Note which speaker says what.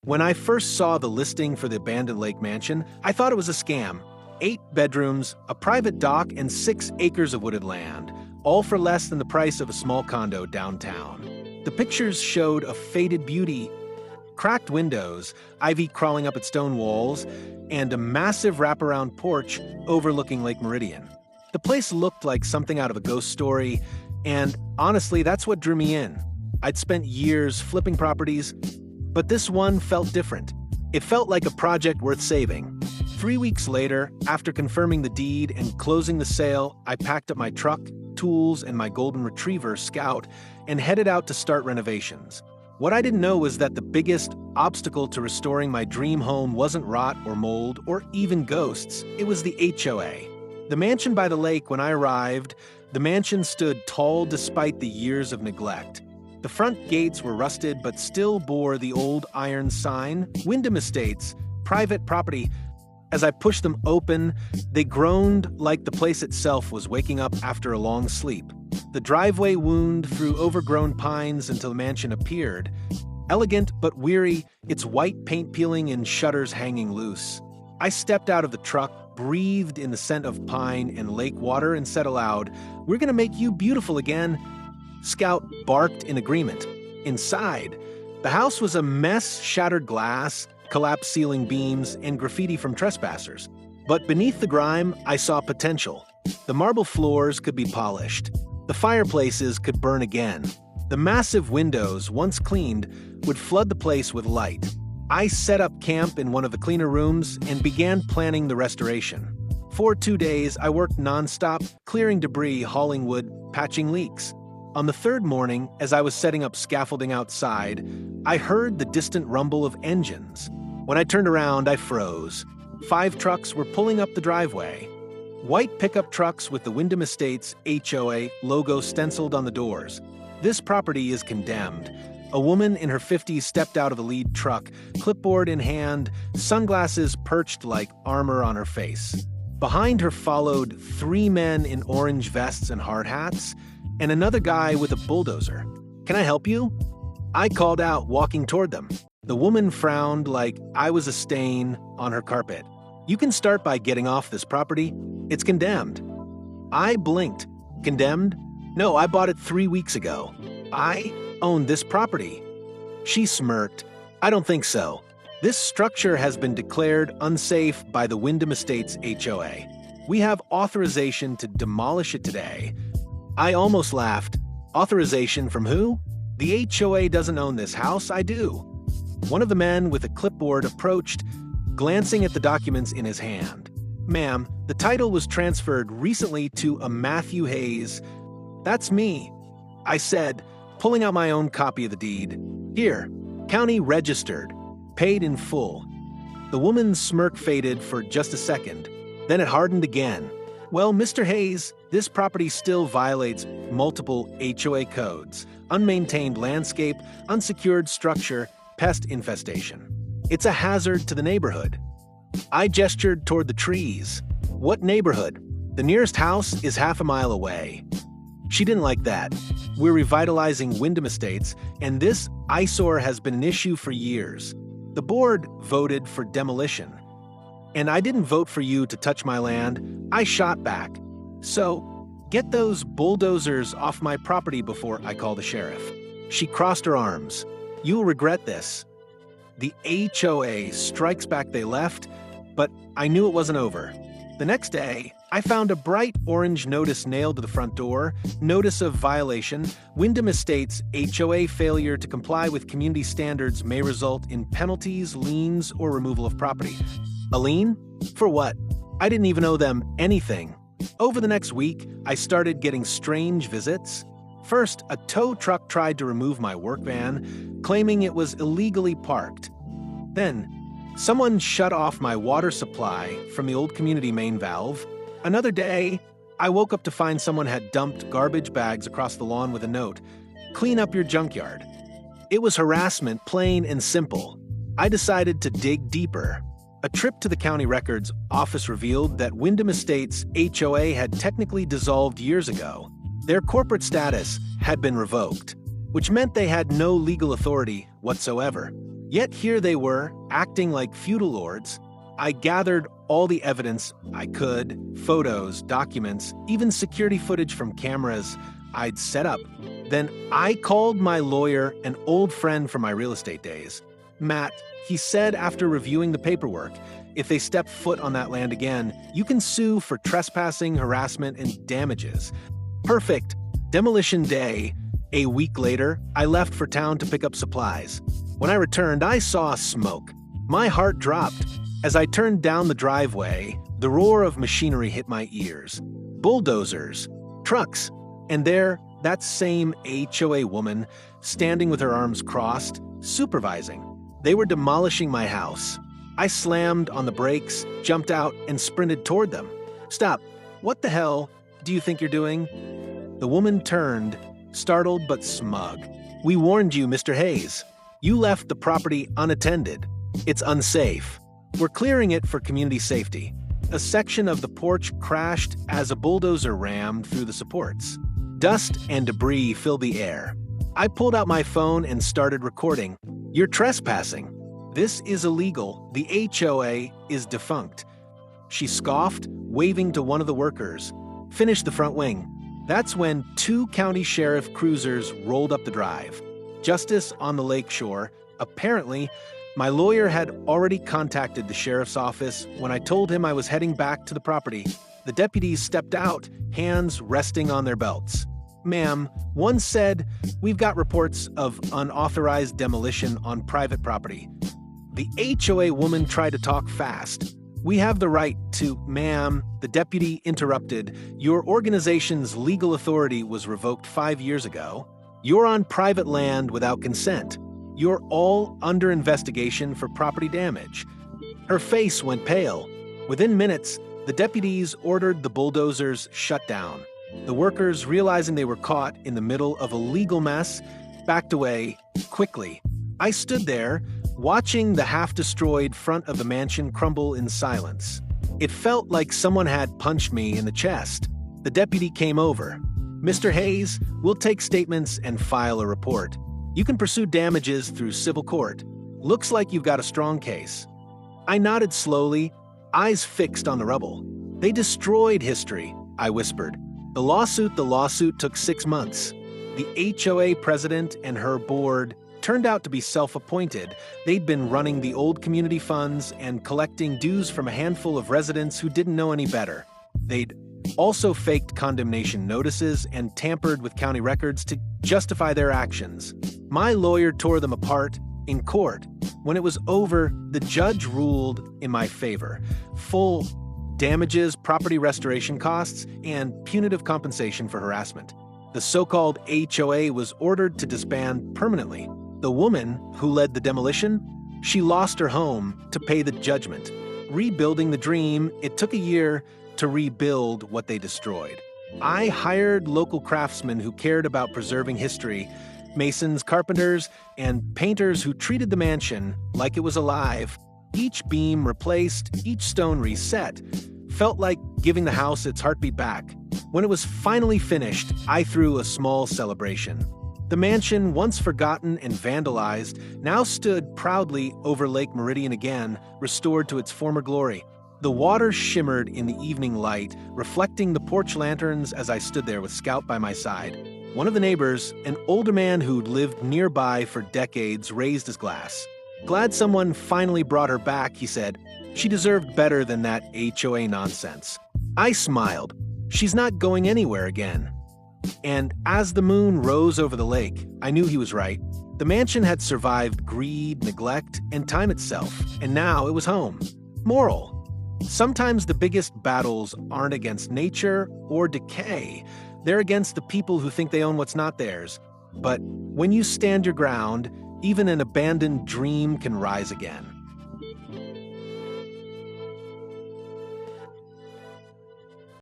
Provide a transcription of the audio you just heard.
Speaker 1: When I first saw the listing for the abandoned lake mansion, I thought it was a scam. 8 bedrooms, a private dock, and 6 acres of wooded land, all for less than the price of a small condo downtown. The pictures showed a faded beauty, cracked windows, ivy crawling up its stone walls, and a massive wraparound porch overlooking Lake Meridian. The place looked like something out of a ghost story, and honestly, that's what drew me in. I'd spent years flipping properties, but this one felt different. It felt like a project worth saving. 3 weeks later, after confirming the deed and closing the sale, I packed up my truck, tools, and my golden retriever, Scout, and headed out to start renovations. What I didn't know was that the biggest obstacle to restoring my dream home wasn't rot or mold or even ghosts. It was the HOA. The mansion by the lake. When I arrived, the mansion stood tall despite the years of neglect. The front gates were rusted but still bore the old iron sign, Wyndham Estates, private property. As I pushed them open, they groaned like the place itself was waking up after a long sleep. The driveway wound through overgrown pines until the mansion appeared. Elegant but weary, its white paint peeling and shutters hanging loose. I stepped out of the truck, breathed in the scent of pine and lake water, and said aloud, "We're gonna make you beautiful again." Scout barked in agreement. Inside, the house was a mess: shattered glass, collapsed ceiling beams, and graffiti from trespassers. But beneath the grime, I saw potential. The marble floors could be polished. The fireplaces could burn again. The massive windows, once cleaned, would flood the place with light. I set up camp in one of the cleaner rooms and began planning the restoration. For 2 days, I worked nonstop, clearing debris, hauling wood, patching leaks. On the 3rd morning, as I was setting up scaffolding outside, I heard the distant rumble of engines. When I turned around, I froze. 5 trucks were pulling up the driveway. White pickup trucks with the Wyndham Estates HOA logo stenciled on the doors. "This property is condemned." A woman in her 50s stepped out of the lead truck, clipboard in hand, sunglasses perched like armor on her face. Behind her followed 3 men in orange vests and hard hats, and another guy with a bulldozer. "Can I help you?" I called out, walking toward them. The woman frowned like I was a stain on her carpet. "You can start by getting off this property. It's condemned." I blinked. "Condemned? No, I bought it 3 weeks ago. I own this property." She smirked. "I don't think so. This structure has been declared unsafe by the Wyndham Estates HOA. We have authorization to demolish it today." I almost laughed. "Authorization from who?" "The HOA doesn't own this house, I do." One of the men with a clipboard approached, glancing at the documents in his hand. "Ma'am, the title was transferred recently to a Matthew Hayes." "That's me," I said, pulling out my own copy of the deed. "Here, county registered, paid in full." The woman's smirk faded for just a second. Then it hardened again. "Well, Mr. Hayes, this property still violates multiple HOA codes: unmaintained landscape, unsecured structure, pest infestation. It's a hazard to the neighborhood." I gestured toward the trees. "What neighborhood? The nearest house is half a mile away." She didn't like that. "We're revitalizing Wyndham Estates, and this eyesore has been an issue for years. The board voted for demolition. And I didn't vote for you to touch my land." I shot back. "So, get those bulldozers off my property before I call the sheriff." She crossed her arms. "You'll regret this." The HOA strikes back they left, but I knew it wasn't over. The next day, I found a bright orange notice nailed to the front door: "Notice of violation. Wyndham Estates HOA failure to comply with community standards may result in penalties, liens, or removal of property." A lien? For what? I didn't even owe them anything. Over the next week, I started getting strange visits. First, a tow truck tried to remove my work van, claiming it was illegally parked. Then, someone shut off my water supply from the old community main valve. Another day, I woke up to find someone had dumped garbage bags across the lawn with a note: "Clean up your junkyard." It was harassment, plain and simple. I decided to dig deeper. A trip to the county records office revealed that Wyndham Estates HOA had technically dissolved years ago. Their corporate status had been revoked, which meant they had no legal authority whatsoever. Yet here they were, acting like feudal lords. I gathered all the evidence I could, photos, documents, even security footage from cameras I'd set up. Then I called my lawyer, an old friend from my real estate days. Matt, he said after reviewing the paperwork, if they step foot on that land again, you can sue for trespassing, harassment, and damages. Perfect. Demolition day. A week later, I left for town to pick up supplies. When I returned, I saw smoke. My heart dropped. As I turned down the driveway, the roar of machinery hit my ears. Bulldozers, trucks, and there, that same HOA woman, standing with her arms crossed, supervising. They were demolishing my house. I slammed on the brakes, jumped out, and sprinted toward them. Stop. What the hell do you think you're doing? The woman turned, startled but smug. We warned you, Mr. Hayes. You left the property unattended. It's unsafe. We're clearing it for community safety. A section of the porch crashed as a bulldozer rammed through the supports. Dust and debris filled the air. I pulled out my phone and started recording. You're trespassing. This is illegal. The HOA is defunct. She scoffed, waving to one of the workers. Finish the front wing. That's when 2 county sheriff cruisers rolled up the drive. Justice on the lake shore. Apparently, my lawyer had already contacted the sheriff's office when I told him I was heading back to the property. The deputies stepped out, hands resting on their belts. Ma'am, one said, we've got reports of unauthorized demolition on private property. The HOA woman tried to talk fast. We have the right to, ma'am, the deputy interrupted. Your organization's legal authority was revoked 5 years ago. You're on private land without consent. You're all under investigation for property damage. Her face went pale. Within minutes, the deputies ordered the bulldozers shut down. The workers, realizing they were caught in the middle of a legal mess, backed away quickly. I stood there, watching the half-destroyed front of the mansion crumble in silence. It felt like someone had punched me in the chest. The deputy came over. Mr. Hayes, we'll take statements and file a report. You can pursue damages through civil court. Looks like you've got a strong case. I nodded slowly, eyes fixed on the rubble. They destroyed history, I whispered. The lawsuit took 6 months. The HOA president and her board turned out to be self-appointed. They'd been running the old community funds and collecting dues from a handful of residents who didn't know any better. They'd also faked condemnation notices and tampered with county records to justify their actions. My lawyer tore them apart in court. When it was over, the judge ruled in my favor. Full damages, property restoration costs, and punitive compensation for harassment. The so-called HOA was ordered to disband permanently. The woman who led the demolition, she lost her home to pay the judgment. Rebuilding the dream, it took a year to rebuild what they destroyed. I hired local craftsmen who cared about preserving history, masons, carpenters, and painters who treated the mansion like it was alive. Each beam replaced, each stone reset. Felt like giving the house its heartbeat back. When it was finally finished, I threw a small celebration. The mansion, once forgotten and vandalized, now stood proudly over Lake Meridian again, restored to its former glory. The water shimmered in the evening light, reflecting the porch lanterns as I stood there with Scout by my side. One of the neighbors, an older man who'd lived nearby for decades, raised his glass. Glad someone finally brought her back, he said. She deserved better than that HOA nonsense. I smiled. She's not going anywhere again. And as the moon rose over the lake, I knew he was right. The mansion had survived greed, neglect, and time itself, and now it was home. Moral: sometimes the biggest battles aren't against nature or decay. They're against the people who think they own what's not theirs. But when you stand your ground, even an abandoned dream can rise again.